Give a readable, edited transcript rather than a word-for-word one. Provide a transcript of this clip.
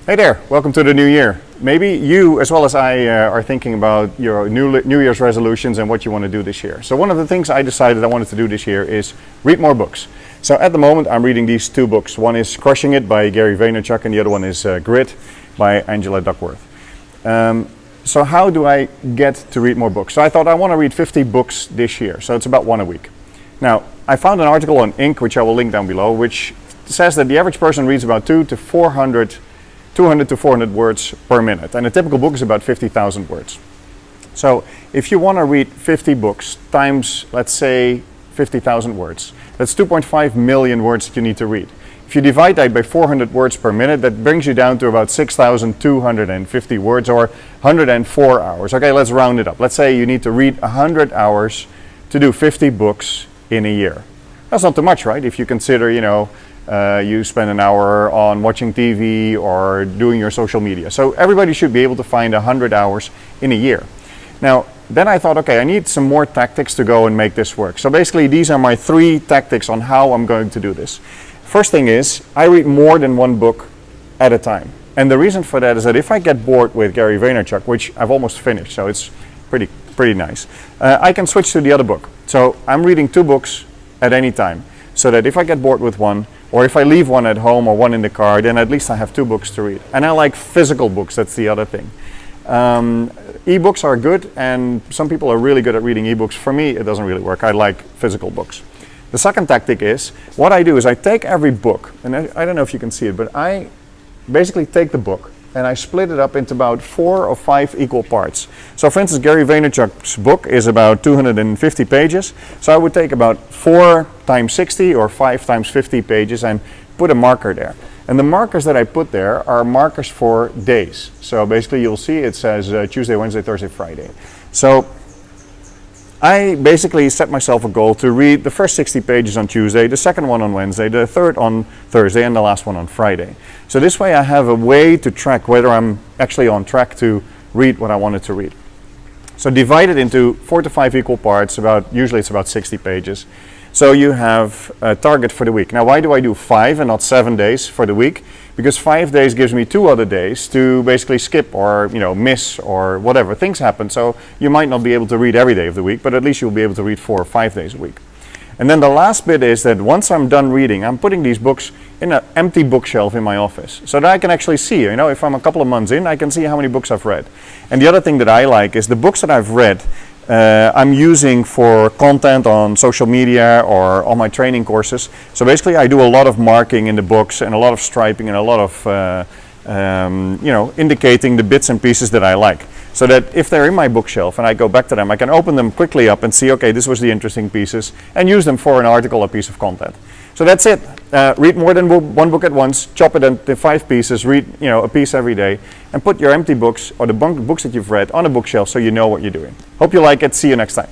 Hey there, welcome to the new year. Maybe you, as well as I, are thinking about your New Year's resolutions and what you want to do this year. So one of the things I decided I wanted to do this year is read more books. So at the moment I'm reading these two books. One is Crushing It by Gary Vaynerchuk and the other one is Grit by Angela Duckworth. So how do I get to read more books? So I thought I want to read 50 books this year, so it's about one a week. Now, I found an article on Inc., which I will link down below, which says that the average person reads about 200 to 400 words per minute, and a typical book is about 50,000 words. So if you want to read 50 books times, let's say, 50,000 words, that's 2.5 million words that you need to read. If you divide that by 400 words per minute, that brings you down to about 6,250 words, or 104 hours. Okay, let's round it up. Let's say you need to read 100 hours to do 50 books in a year. That's not too much, right? If you consider, you spend an hour on watching TV or doing your social media. So everybody should be able to find 100 hours in a year. Now, then I thought, okay, I need some more tactics to go and make this work. So basically, these are my 3 tactics on how I'm going to do this. First thing is, I read more than one book at a time. And the reason for that is that if I get bored with Gary Vaynerchuk, which I've almost finished, so it's pretty nice, I can switch to the other book. So I'm reading 2 books at any time, so that if I get bored with one, or if I leave one at home or one in the car, then at least I have 2 books to read. And I like physical books, that's the other thing. E-books are good, and some people are really good at reading e-books. For me, it doesn't really work. I like physical books. The second tactic is, what I do is I take every book, and I don't know if you can see it, but I basically take the book and I split it up into about 4 or 5 equal parts. So for instance, Gary Vaynerchuk's book is about 250 pages. So I would take about 4 times 60 or 5 times 50 pages and put a marker there. And the markers that I put there are markers for days. So basically you'll see it says Tuesday, Wednesday, Thursday, Friday. So I basically set myself a goal to read the first 60 pages on Tuesday, the second one on Wednesday, the third on Thursday, and the last one on Friday. So this way I have a way to track whether I'm actually on track to read what I wanted to read. So divide it into 4 to 5 equal parts, usually it's about 60 pages. So you have a target for the week. Now, why do I do 5 and not 7 days for the week? Because 5 days gives me 2 other days to basically skip or miss or whatever. Things happen, so you might not be able to read every day of the week, but at least you'll be able to read 4 or 5 days a week. And then the last bit is that once I'm done reading, I'm putting these books in an empty bookshelf in my office, so that I can actually see, if I'm a couple of months in, I can see how many books I've read. And the other thing that I like is the books that I've read, I'm using for content on social media or on my training courses. So basically I do a lot of marking in the books and a lot of striping and a lot of indicating the bits and pieces that I like, so that if they're in my bookshelf and I go back to them, I can open them quickly up and see, okay, this was the interesting pieces, and use them for an article or piece of content. So that's it. Read more than one book at once, chop it into 5 pieces, read a piece every day, and put your empty books or the books that you've read on a bookshelf so you know what you're doing. Hope you like it. See you next time.